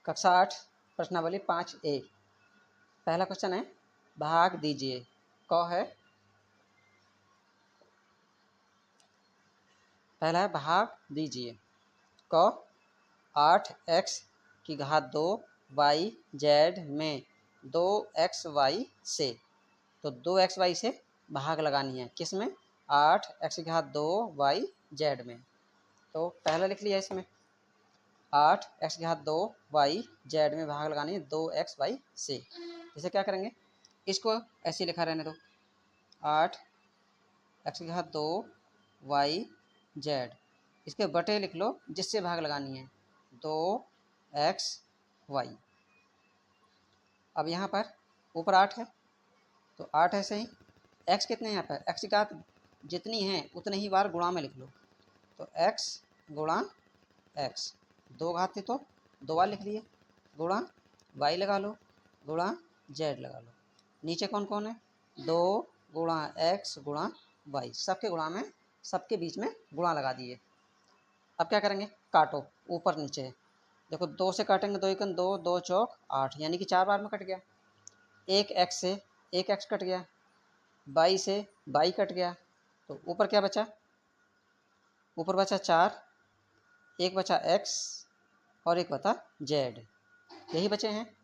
कक्षा 8 प्रश्नावली 5A। पहला क्वेश्चन है भाग दीजिए। क है, पहला है भाग दीजिए। क 8x की घात 2 yz में 2xy से, तो 2xy से भाग लगानी है। किस में? 8x की घात 2 yz में। तो पहला लिख लिया इसमें 8x की घात 2 yz में भाग लगानी है 2xy से। इसे क्या करेंगे, इसको ऐसे लिखा रहने दो 8x की घात 2 yz, इसके बटे लिख लो जिससे भाग लगानी है 2xy। अब यहाँ पर ऊपर 8 है तो 8 ऐसे ही, x कितने हैं यहाँ पर, x की घात जितनी है उतने ही बार गुणा में लिख लो। तो x गुणा x, 2 घात थी तो 2 बार लिख लिए, गुणा y लगा लो, गुणा z लगा लो। नीचे कौन कौन है, 2 गुणा x गुणा y, सबके गुणा में, सबके बीच में गुणा लगा दिए। अब क्या करेंगे, काटो ऊपर नीचे। देखो 2 से काटेंगे, 2 एकन 2, 2 चौक 8, यानी कि 4 बार में कट गया। एक x से एक x कट गया, y से y कट गया, तो ऊपर क्या बचा, ऊपर बचा 4, एक बचा x और एक बचा z, यही बचे हैं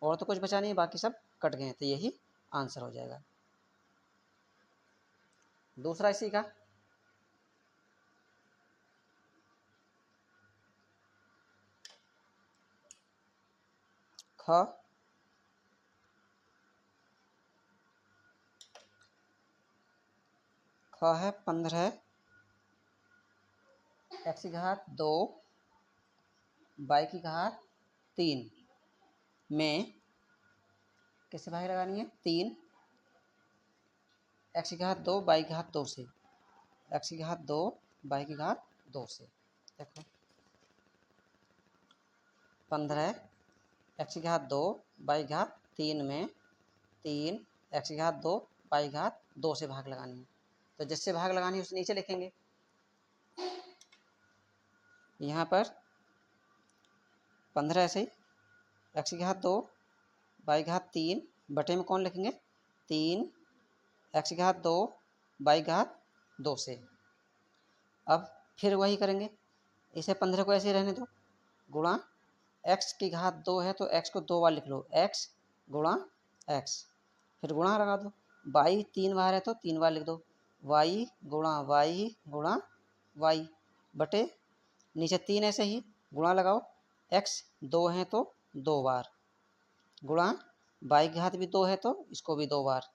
और तो कुछ बचा नहीं, बाकी सब कट गए हैं। तो यही आंसर हो जाएगा। दूसरा इसी का ख है 15 x की घात 2 y की घात 3 में किससे भाग लगानी है, 3 x की घात 2 y की घात 2 से, x की घात 2 y की घात 2 से। देखो 15 x की घात 2 y की घात 3 में 3 x की घात 2 y की घात 2 से भाग लगानी है। तो जिससे भाग लगानी है उसे नीचे लिखेंगे। यहाँ पर 15 ऐसे ही, x की घात 2 y की घात 3 बटे में कौन लिखेंगे, 3 x की घात 2 y की घात 2 से। अब फिर वही करेंगे, इसे 15 को ऐसे ही रहने दो, गुणा x की घात 2 है तो x को 2 बार लिख लो, x गुणा x, फिर गुणा लगा दो। y 3 बार है तो 3 बार लिख दो, y गुणा y गुणा y, बटे नीचे 3 ऐसे ही गुणा लगाओ, x 2 है तो 2 बार, गुणा y की घात भी 2 है तो इसको भी 2 बार।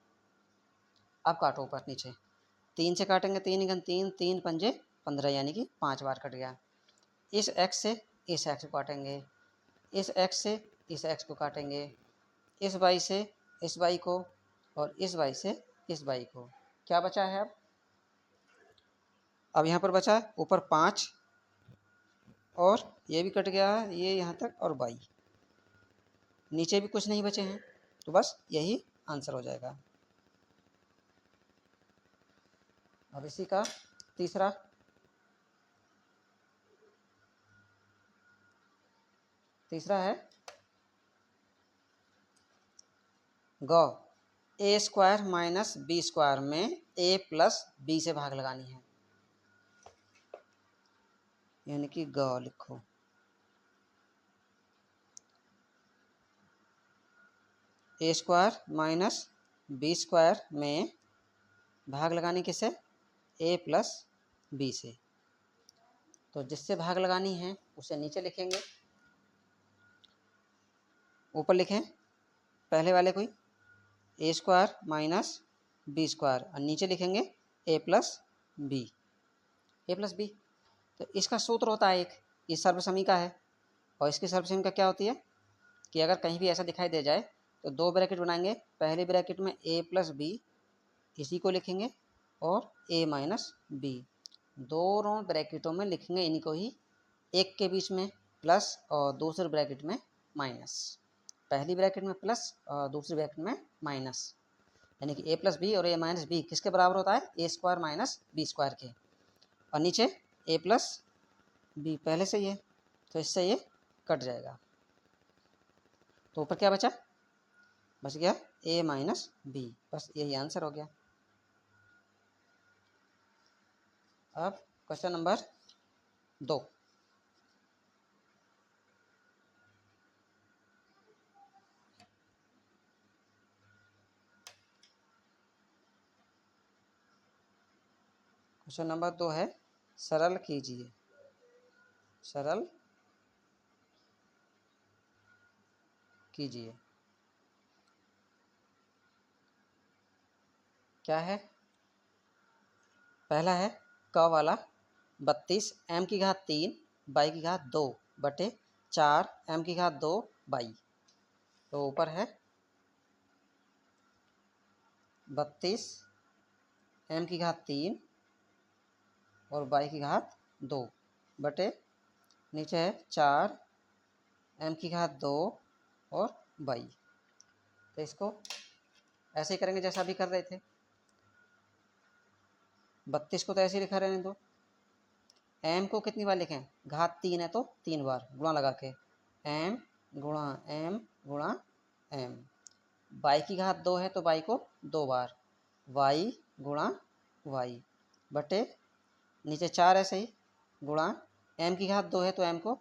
अब काटो ऊपर नीचे, 3 से काटेंगे, 3 घन 3, 3 पंजे 15, यानी कि 5 बार कट गया। इस x से इस x को काटेंगे, इस x से इस x को काटेंगे, इस y से इस y को और इस y से इस y को। क्या बचा है अब यहाँ पर बचा है ऊपर 5 और ये भी कट गया है, ये यहाँ तक और y, नीचे भी कुछ नहीं बचे हैं, तो बस यही आंसर हो जाएगा। अब इसी का तीसरा है ग ए स्क्वायर माइनस बी स्क्वायर में ए प्लस बी से भाग लगानी है, यानी कि ग लिखो। ए स्क्वायर माइनस बी स्क्वायर में भाग लगानी किसे, ए प्लस बी से। तो जिससे भाग लगानी है उसे नीचे लिखेंगे, ऊपर लिखें पहले वाले को ए स्क्वायर माइनस बी स्क्वायर और नीचे लिखेंगे ए प्लस बी, ए प्लस बी। तो इसका सूत्र होता है एक, ये सर्वसमीका है, और इसकी सर्वसमीका क्या होती है कि अगर कहीं भी ऐसा दिखाई दे जाए तो 2 ब्रैकेट बनाएंगे, पहले ब्रैकेट में ए प्लस बी, इसी को लिखेंगे, और ए माइनस बी, दोनों ब्रैकेटों में लिखेंगे इन्हीं को ही, एक के बीच में प्लस और दूसरे ब्रैकेट में माइनस, पहली ब्रैकेट में प्लस और दूसरी ब्रैकेट में माइनस, यानी कि ए प्लस बी और ए माइनस बी किसके बराबर होता है, ए स्क्वायर माइनस बी स्क्वायर के, और नीचे ए प्लस बी पहले से ही है तो इससे ये कट जाएगा। तो ऊपर क्या बचा, बच गया a माइनस बी, बस यही आंसर हो गया। अब क्वेश्चन नंबर 2। क्वेश्चन नंबर 2 है, सरल कीजिए। सरल कीजिए। क्या है, पहला है क वाला 32 m की घात 3 बाई की घात 2 बटे 4 m की घात 2 बाई। तो ऊपर है 32 m की घात 3 और बाई की घात 2 बटे, नीचे है 4 m की घात 2 और बाई। तो इसको ऐसे ही करेंगे जैसा अभी कर रहे थे। 32 को तो ऐसे ही लिखा रहने दो। m को कितनी बार लिखें, घात 3 है तो 3 बार गुणा लगा के, m गुणा m गुणा m। बाई की घात 2 है तो बाई को 2 बार, y गुणा y बटे, नीचे 4 ऐसे ही गुणा, m की घात 2 है तो m को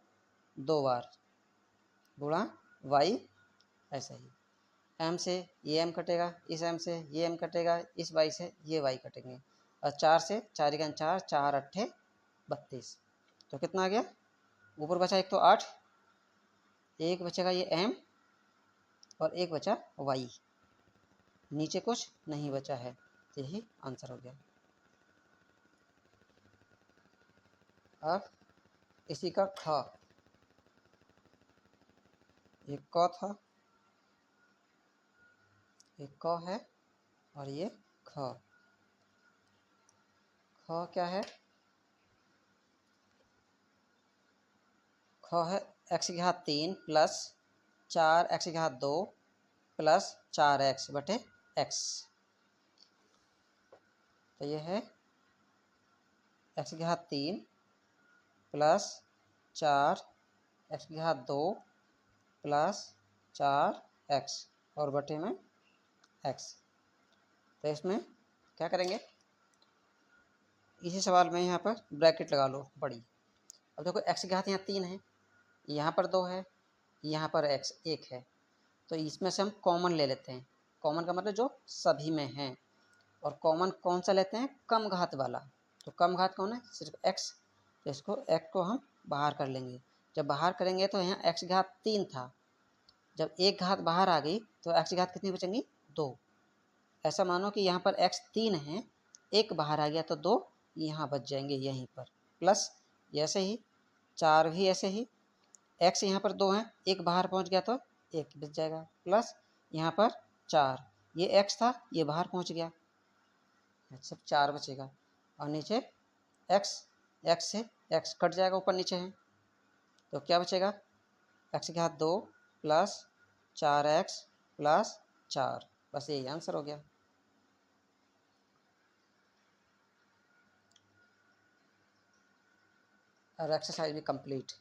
2 बार गुणा y ऐसे ही। m से ये m कटेगा, इस m से ये m कटेगा, इस y से ये y कटेंगे, और 4 से 4 1 4, 4 8 32। तो कितना आ गया, ऊपर बचा एक तो 8, एक बचेगा ये m और एक बचा y, नीचे कुछ नहीं बचा है। यही आंसर हो गया। अब इसी का ख, ये क था, ये क है और ये ख। ख क्या है, ख है x की घात 3 प्लस 4 x की घात 2 प्लस 4x बटे x। तो ये है x की घात 3 प्लस 4 x की घात 2 प्लस 4x और बटे में x। तो इसमें क्या करेंगे, इसी सवाल में यहाँ पर ब्रैकेट लगा लो बड़ी। अब देखो x की घात यहाँ 3 है, यहाँ पर 2 है, यहाँ पर x 1 है, तो इसमें से हम कॉमन ले लेते हैं। कॉमन का मतलब जो सभी में है, और कॉमन कौन सा लेते हैं, कम घात वाला। तो कम घात कौन है, सिर्फ x। तो इसको x को हम बाहर कर लेंगे। जब बाहर करेंगे तो यहाँ x की घात 3 था, जब एक घात बाहर आ गई तो x की घात कितनी बचेंगी, 2। ऐसा मानो कि यहाँ पर x 3 है, एक बाहर आ गया तो 2 यहाँ बच जाएंगे यहीं पर, प्लस ऐसे ही 4 भी ऐसे ही, x यहाँ पर 2 है, एक बाहर पहुँच गया तो 1 बच जाएगा, प्लस यहाँ पर 4, ये x था, ये बाहर पहुँच गया, सब 4 बचेगा। और नीचे x, x से x कट जाएगा, ऊपर नीचे है, तो क्या बचेगा, x की घात 2 प्लस 4x प्लस 4, बस यही आंसर हो गया। और एक्सरसाइज भी कंप्लीट।